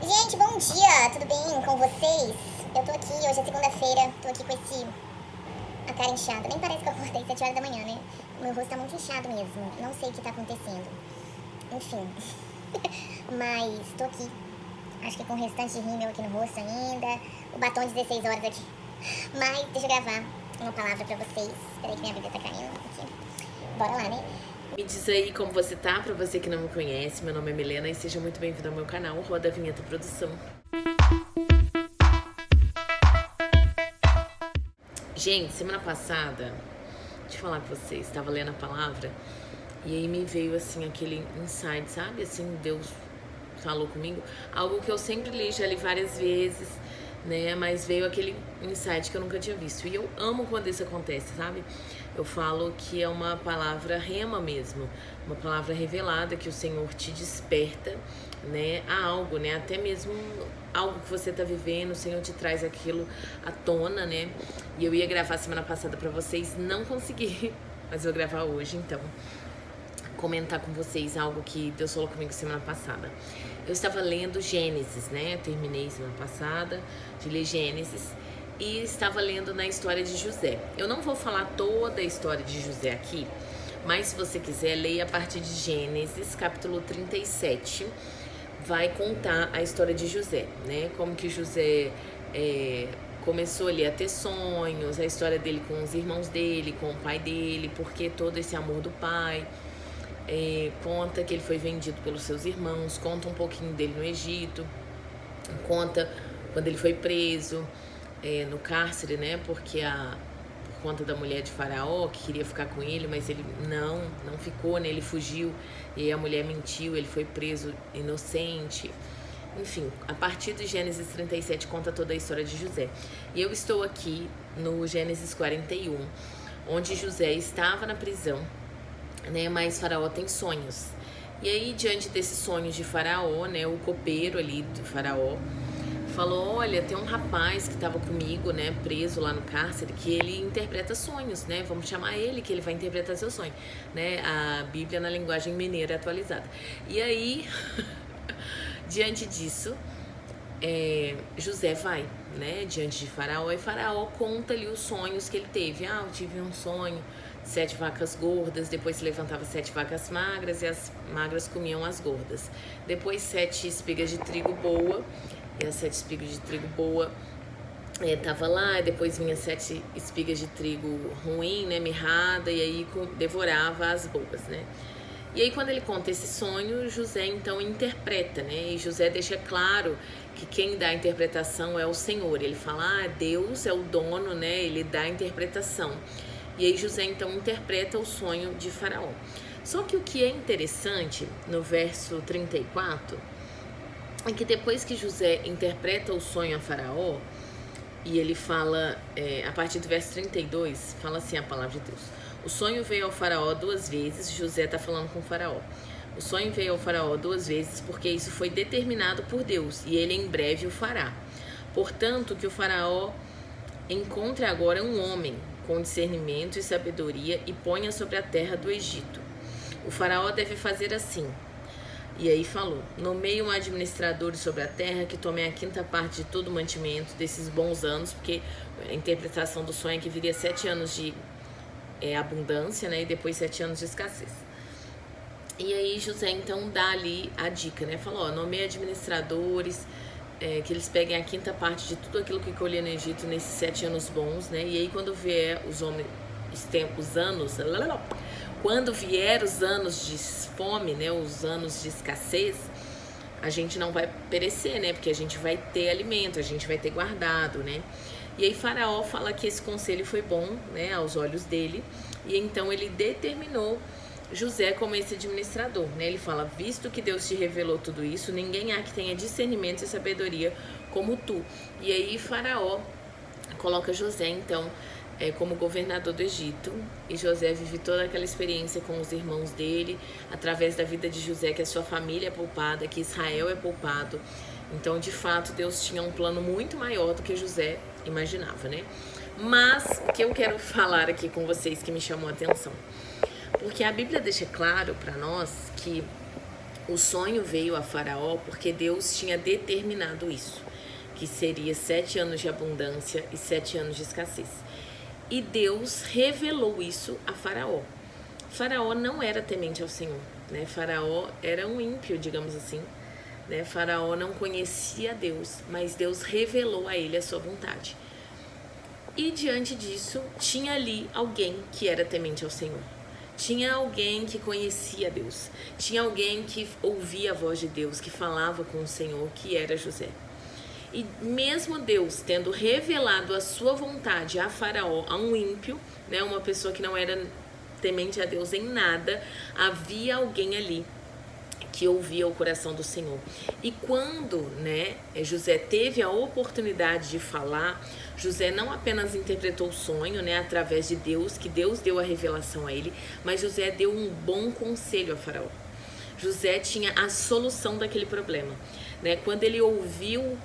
Gente, bom dia, tudo bem com vocês? Eu tô aqui, hoje é segunda-feira, tô aqui com a cara inchada. Nem parece que eu acordei 7 horas da manhã, né? Meu rosto tá muito inchado mesmo, não sei o que tá acontecendo. Enfim, mas tô aqui, acho que com o restante de rímel aqui no rosto ainda, o batom de 16 horas aqui. Mas deixa eu gravar uma palavra pra vocês. Peraí que minha vida tá caindo aqui. Bora lá, né? Me diz aí como você tá, pra você que não me conhece. Meu nome é Milena e seja muito bem-vindo ao meu canal Roda a Vinheta Produção. Gente, semana passada, deixa eu falar com vocês, estava lendo a palavra e aí me veio assim aquele insight, sabe? Assim, Deus falou comigo, algo que eu sempre li, já li várias vezes, né? Mas veio aquele insight que eu nunca tinha visto. E eu amo quando isso acontece, sabe? Eu falo que é uma palavra rema mesmo, uma palavra revelada que o Senhor te desperta, né, a algo, né, até mesmo algo que você tá vivendo, o Senhor te traz aquilo à tona, né? E eu ia gravar semana passada pra vocês, não consegui, mas vou gravar hoje, então comentar com vocês algo que Deus falou comigo semana passada. Eu estava lendo Gênesis, né? Eu terminei semana passada de ler Gênesis e estava lendo na história de José. Eu não vou falar toda a história de José aqui, mas se você quiser, leia a partir de Gênesis, capítulo 37. Vai contar a história de José, né? Como que José começou ali a ter sonhos, a história dele com os irmãos dele, com o pai dele, porque todo esse amor do pai. Conta que ele foi vendido pelos seus irmãos, conta um pouquinho dele no Egito, conta quando ele foi preso no cárcere, né? Porque por conta da mulher de Faraó que queria ficar com ele, mas ele não ficou, né? Ele fugiu e a mulher mentiu, ele foi preso inocente. Enfim, a partir de Gênesis 37 conta toda a história de José. E eu estou aqui no Gênesis 41, onde José estava na prisão, né? Mas Faraó tem sonhos. E aí, diante desses sonhos de Faraó, né? O copeiro ali de Faraó falou: olha, tem um rapaz que estava comigo, né? Preso lá no cárcere, que ele interpreta sonhos, né? Vamos chamar ele que ele vai interpretar seu sonho, né? A Bíblia na linguagem mineira atualizada. E aí, diante disso, José vai, né, diante de Faraó, e Faraó conta ali os sonhos que ele teve. Ah, eu tive um sonho, 7 vacas gordas, depois se levantava 7 vacas magras e as magras comiam as gordas. Depois 7 espigas de trigo boa, e as 7 espigas de trigo boa tava lá, e depois vinha 7 espigas de trigo ruim, né, mirrada, e aí devorava as boas, né. E aí quando ele conta esse sonho, José então interpreta, né? E José deixa claro que quem dá a interpretação é o Senhor. Ele fala, Deus é o dono, né? Ele dá a interpretação. E aí José então interpreta o sonho de Faraó. Só que o que é interessante no verso 34 é que depois que José interpreta o sonho a Faraó, e ele fala, a partir do verso 32, fala assim a palavra de Deus: o sonho veio ao Faraó 2 vezes. José está falando com o Faraó. O sonho veio ao Faraó 2 vezes, porque isso foi determinado por Deus, e ele em breve o fará. Portanto, que o Faraó encontre agora um homem com discernimento e sabedoria e ponha sobre a terra do Egito. O Faraó deve fazer assim. E aí falou: nomeie um administrador sobre a terra que tome a 5ª parte de todo o mantimento desses bons anos, porque a interpretação do sonho é que viria 7 anos de abundância, né, e depois 7 anos de escassez. E aí José então dá ali a dica, né, falou: nomeie administradores, que eles peguem a 5ª parte de tudo aquilo que colher no Egito nesses 7 anos bons, né, e aí quando vier quando vier os anos de fome, né, os anos de escassez, a gente não vai perecer, né, porque a gente vai ter alimento, a gente vai ter guardado, né. E aí Faraó fala que esse conselho foi bom, né, aos olhos dele, e então ele determinou José como esse administrador, né. Ele fala: visto que Deus te revelou tudo isso, ninguém há que tenha discernimento e sabedoria como tu. E aí Faraó coloca José então como governador do Egito, e José vive toda aquela experiência com os irmãos dele, através da vida de José, que a sua família é poupada, que Israel é poupado. Então, de fato, Deus tinha um plano muito maior do que José imaginava, né? Mas o que eu quero falar aqui com vocês que me chamou a atenção, porque a Bíblia deixa claro para nós que O sonho veio a Faraó porque Deus tinha determinado isso, que seria 7 anos de abundância e 7 anos de escassez. E Deus revelou isso a Faraó. Faraó não era temente ao Senhor, né? Faraó era um ímpio, digamos assim, né? Faraó não conhecia Deus, mas Deus revelou a ele a sua vontade. E diante disso, tinha ali alguém que era temente ao Senhor. Tinha alguém que conhecia Deus. Tinha alguém que ouvia a voz de Deus, que falava com o Senhor, que era José. E mesmo Deus tendo revelado a sua vontade a Faraó, a um ímpio, né, uma pessoa que não era temente a Deus em nada, havia alguém ali que ouvia o coração do Senhor. E quando, né, José teve a oportunidade de falar, José não apenas interpretou o sonho, né, através de Deus, que Deus deu a revelação a ele, mas José deu um bom conselho a Faraó. José tinha a solução daquele problema, né? Quando ele ouviu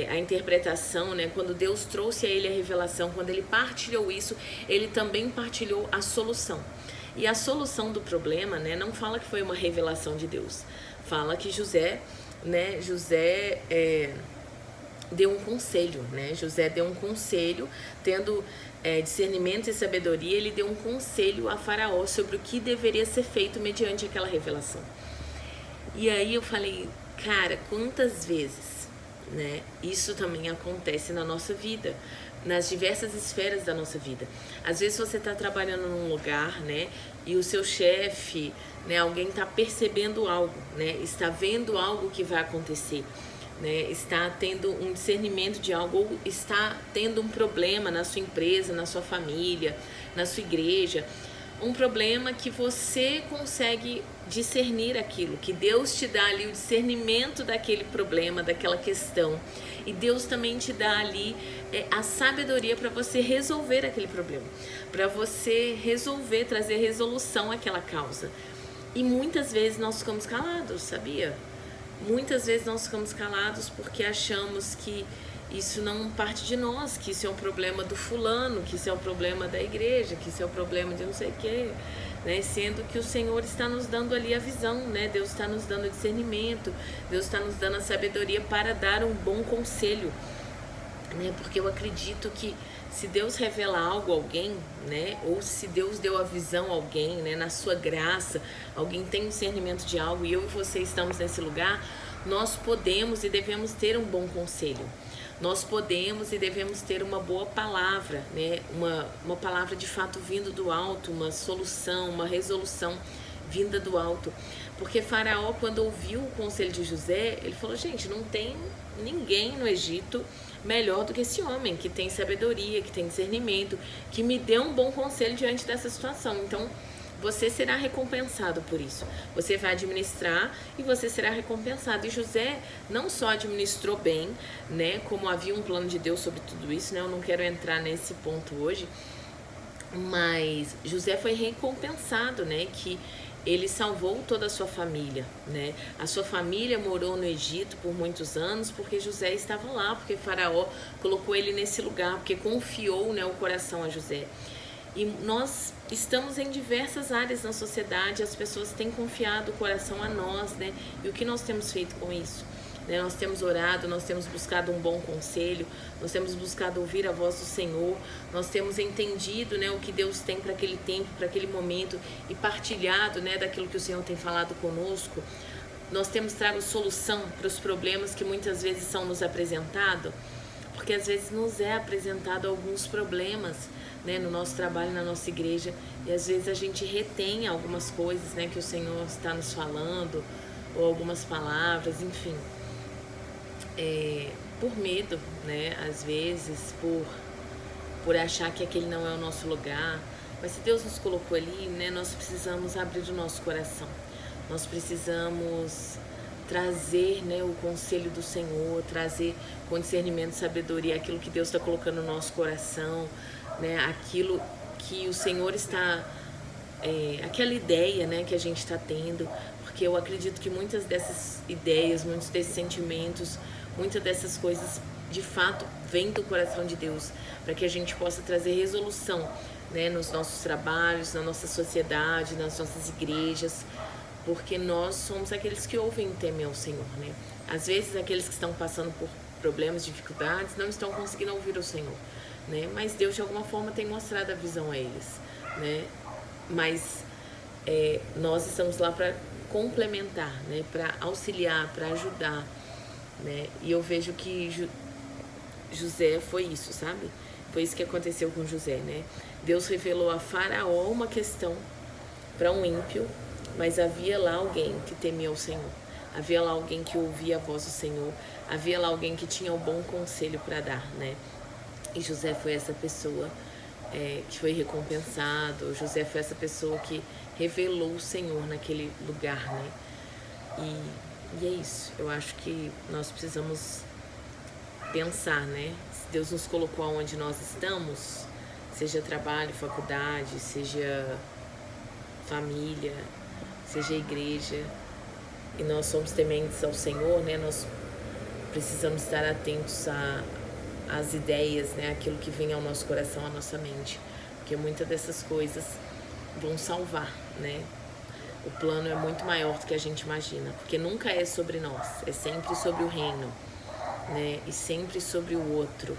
a interpretação, né? Quando Deus trouxe a ele a revelação, quando ele partilhou isso, ele também partilhou a solução. E a solução do problema, né, não fala que foi uma revelação de Deus. Fala que José deu um conselho, né? José deu um conselho, tendo discernimento e sabedoria, ele deu um conselho a Faraó sobre o que deveria ser feito mediante aquela revelação. E aí eu falei, cara, quantas vezes, né, isso também acontece na nossa vida, nas diversas esferas da nossa vida. Às vezes você está trabalhando num lugar, né, e o seu chefe, né, alguém está percebendo algo, né, está vendo algo que vai acontecer, né, está tendo um discernimento de algo, ou está tendo um problema na sua empresa, na sua família, na sua igreja, um problema que você consegue discernir aquilo, que Deus te dá ali o discernimento daquele problema, daquela questão, e Deus também te dá ali a sabedoria para você resolver aquele problema, para você resolver, trazer resolução àquela causa. E muitas vezes nós ficamos calados, sabia? Muitas vezes nós ficamos calados porque achamos que isso não parte de nós, que isso é um problema do fulano, que isso é um problema da igreja, que isso é um problema de não sei o quê, né? Sendo que o Senhor está nos dando ali a visão, né? Deus está nos dando o discernimento, Deus está nos dando a sabedoria para dar um bom conselho, né? Porque eu acredito que se Deus revela algo a alguém, né? Ou se Deus deu a visão a alguém, né? Na sua graça, alguém tem discernimento de algo e eu e você estamos nesse lugar, nós podemos e devemos ter um bom conselho. Nós podemos e devemos ter uma boa palavra, né? Uma palavra de fato vindo do alto, uma solução, uma resolução vinda do alto. Porque Faraó, quando ouviu o conselho de José, ele falou, gente, não tem ninguém no Egito melhor do que esse homem, que tem sabedoria, que tem discernimento, que me deu um bom conselho diante dessa situação. Então, você será recompensado por isso. Você vai administrar e você será recompensado. E José não só administrou bem, né, como havia um plano de Deus sobre tudo isso, né? Eu não quero entrar nesse ponto hoje, mas José foi recompensado, né, que ele salvou toda a sua família, né? A sua família morou no Egito por muitos anos porque José estava lá, porque Faraó colocou ele nesse lugar, porque confiou, né, o coração a José. E nós estamos em diversas áreas na sociedade, as pessoas têm confiado o coração a nós, né? E o que nós temos feito com isso? Né? Nós temos orado, nós temos buscado um bom conselho, nós temos buscado ouvir a voz do Senhor, nós temos entendido, né, o que Deus tem para aquele tempo, para aquele momento e partilhado, né, daquilo que o Senhor tem falado conosco. Nós temos trago solução para os problemas que muitas vezes são nos apresentados, porque às vezes nos é apresentado alguns problemas, né, no nosso trabalho, na nossa igreja, e às vezes a gente retém algumas coisas, né, que o Senhor está nos falando, ou algumas palavras, enfim, por medo, né, às vezes, por achar que aquele não é o nosso lugar. Mas se Deus nos colocou ali, né, nós precisamos abrir o nosso coração, nós precisamos trazer, né, o conselho do Senhor, trazer com discernimento e sabedoria aquilo que Deus está colocando no nosso coração, né, aquilo que o Senhor está, aquela ideia, né, que a gente está tendo, porque eu acredito que muitas dessas ideias, muitos desses sentimentos, muitas dessas coisas de fato vêm do coração de Deus, para que a gente possa trazer resolução, né, nos nossos trabalhos, na nossa sociedade, nas nossas igrejas, porque nós somos aqueles que ouvem e temem ao Senhor, né? Às vezes aqueles que estão passando por problemas, dificuldades, não estão conseguindo ouvir o Senhor, né? Mas Deus de alguma forma tem mostrado a visão a eles, né? Mas nós estamos lá para complementar, né? Para auxiliar, para ajudar, né? E eu vejo que José foi isso, sabe? Foi isso que aconteceu com José, né? Deus revelou a Faraó uma questão para um ímpio, mas havia lá alguém que temia o Senhor. Havia lá alguém que ouvia a voz do Senhor. Havia lá alguém que tinha um bom conselho para dar, né? E José foi essa pessoa que foi recompensado. José foi essa pessoa que revelou o Senhor naquele lugar, né? E é isso. Eu acho que nós precisamos pensar, né? Se Deus nos colocou aonde nós estamos, seja trabalho, faculdade, seja família, seja igreja, e nós somos tementes ao Senhor, né? Nós precisamos estar atentos às ideias, né? Aquilo que vem ao nosso coração, à nossa mente, porque muitas dessas coisas vão salvar, né? O plano é muito maior do que a gente imagina, porque nunca é sobre nós, é sempre sobre o reino, né? E sempre sobre o outro.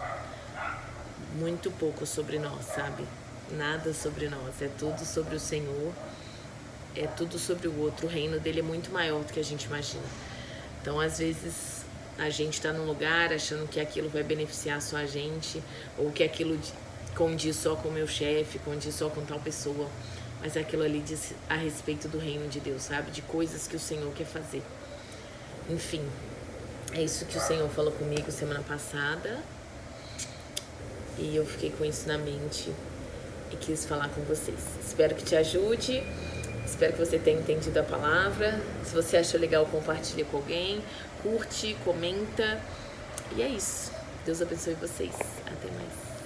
Muito pouco sobre nós, sabe? Nada sobre nós, é tudo sobre o Senhor, é tudo sobre o outro. O reino dele é muito maior do que a gente imagina. Então, às vezes, a gente tá num lugar achando que aquilo vai beneficiar só a gente, ou que aquilo condiz só com o meu chefe, condiz só com tal pessoa, mas aquilo ali diz a respeito do reino de Deus, sabe? De coisas que o Senhor quer fazer. Enfim, é isso que o Senhor falou comigo semana passada, e eu fiquei com isso na mente e quis falar com vocês. Espero que te ajude, espero que você tenha entendido a palavra. Se você achou legal, compartilha com alguém, curte, comenta, e é isso. Deus abençoe vocês. Até mais.